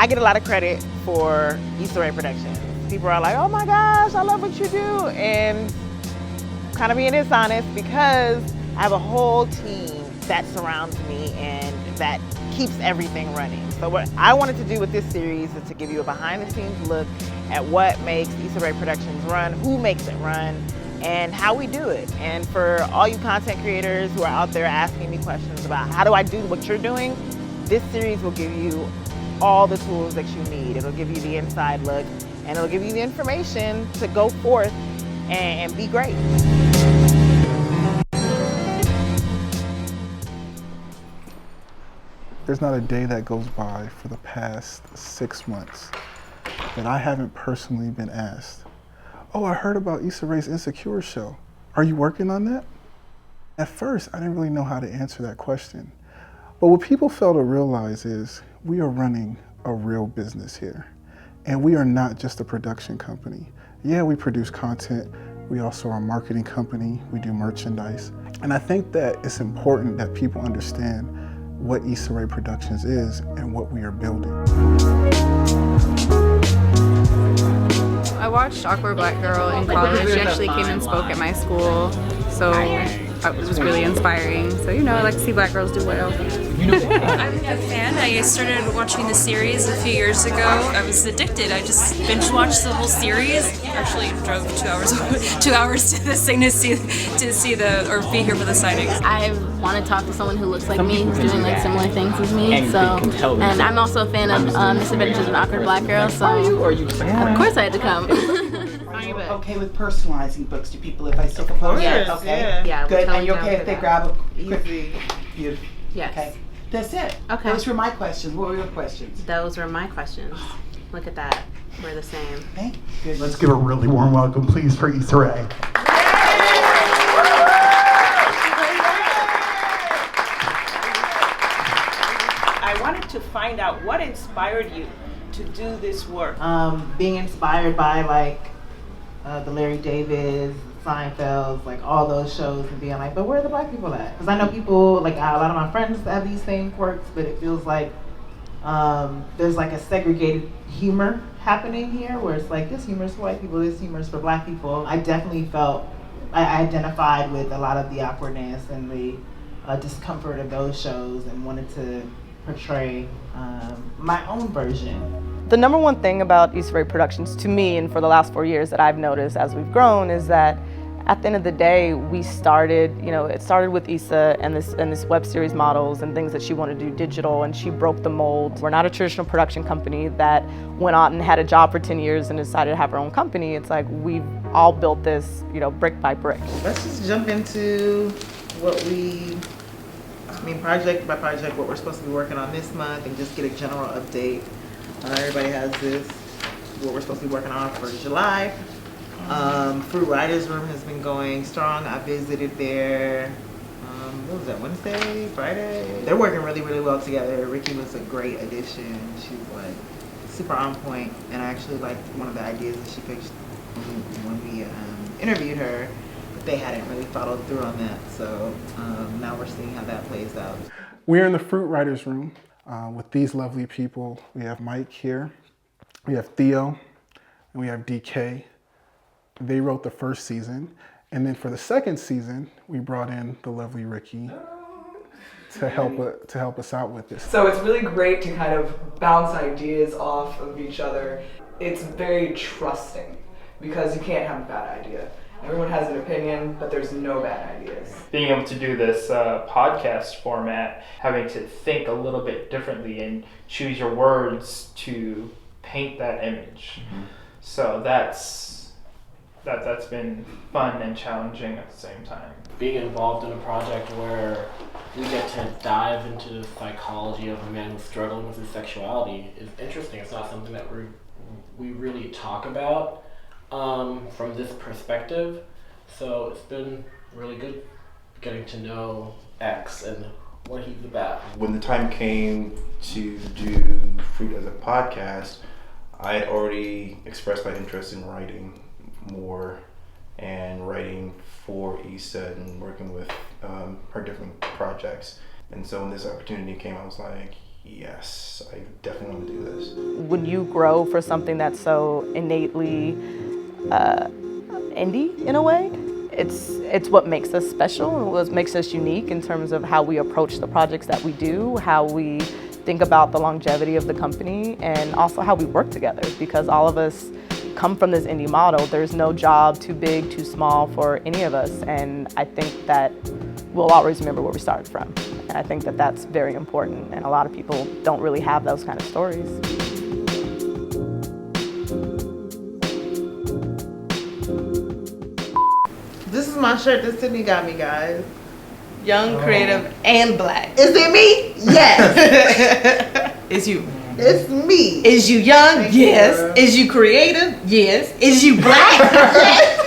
I get a lot of credit for Issa Rae Productions. People are like, oh my gosh, I love what you do. And kind of being dishonest because I have a whole team that surrounds me and that keeps everything running. So what I wanted to do with this series is to give you a behind the scenes look at what makes Issa Rae Productions run, who makes it run, and how we do it. And for all you content creators who are out there asking me questions about how do I do what you're doing, this series will give you all the tools that you need. It'll give you the inside look and it'll give you the information to go forth and be great. There's not a day that goes by for the past 6 months that I haven't personally been asked, oh, I heard about Issa Rae's Insecure show. Are you working on that? At first, I didn't really know how to answer that question. But what people fail to realize is we are running a real business here. And we are not just a production company. Yeah, we produce content. We also are a marketing company. We do merchandise. And I think that it's important that people understand what Issa Rae Productions is and what we are building. I watched Awkward Black Girl in college. She actually came and spoke at my school, so it was really inspiring. So, you know, I like to see black girls do well. I'm a fan. I started watching the series a few years ago. I was addicted. I just binge watched the whole series. Actually drove 2 hours to this thing to see or be here for the sightings. I want to talk to someone who looks like me, who's doing like similar things as me. And I'm also a fan of Misadventures of an Awkward Black Girl, so of course I had to come. Are you okay with personalizing books to people if I stick a post? Yes, okay. Yeah, good. And you're okay if they grab a quick Easy. Yes. Okay. That's it. Okay. Those were my questions. What were your questions? Those were my questions. Look at that. We're the same. Thank you. Let's give a really warm welcome, please, for Issa Rae. I wanted to find out what inspired you to do this work. Being inspired by like the Larry Davis, Seinfeld, like all those shows, and being like, but where are the black people at? Because I know people, like a lot of my friends have these same quirks, but it feels like there's like a segregated humor happening here where it's like this humor is for white people, this humor is for black people. I definitely felt, I identified with a lot of the awkwardness and the discomfort of those shows and wanted to portray my own version. The number one thing about Issa Rae Productions to me and for the last 4 years that I've noticed as we've grown is that at the end of the day, we started, it started with Issa and this web series models and things that she wanted to do digital, and she broke the mold. We're not a traditional production company that went out and had a job for 10 years and decided to have our own company. It's like we've all built this, brick by brick. Let's just jump into what project by project, what we're supposed to be working on this month, and just get a general update. Everybody has this, what we're supposed to be working on for July. Fruit Writers Room has been going strong. I visited there, what was that, Wednesday, Friday? They're working really, really well together. Ricky was a great addition. She's like super on point, and I actually liked one of the ideas that she pitched when we interviewed her, but they hadn't really followed through on that. So now we're seeing how that plays out. We're in the Fruit Writers Room with these lovely people. We have Mike here, we have Theo, and we have DK. They wrote the first season, and then for the second season, we brought in the lovely Ricky to help us out with this. So it's really great to kind of bounce ideas off of each other. It's very trusting because you can't have a bad idea. Everyone has an opinion, but there's no bad ideas. Being able to do this podcast format, having to think a little bit differently and choose your words to paint that image. Mm-hmm. So that's been fun and challenging at the same time. Being involved in a project where we get to dive into the psychology of a man who's struggling with his sexuality is interesting. It's not something that we really talk about from this perspective. So it's been really good getting to know X and what he's about. When the time came to do Fruit as a podcast, I had already expressed my interest in writing more and writing for Issa and working with her different projects. And so when this opportunity came, I was like, yes, I definitely want to do this. When you grow for something that's so innately indie in a way, it's what makes us special and what makes us unique in terms of how we approach the projects that we do, how we think about the longevity of the company, and also how we work together, because all of us come from this indie model. There's no job too big, too small for any of us, and I think that we'll always remember where we started from. And I think that that's very important, and a lot of people don't really have those kind of stories. This is my shirt that Sydney got me, guys. Young, creative, and black. Is it me? Yes. It's you. It's me. Is you young? Thank Yes. you. Is you creative? Yes. Is you black? Yes.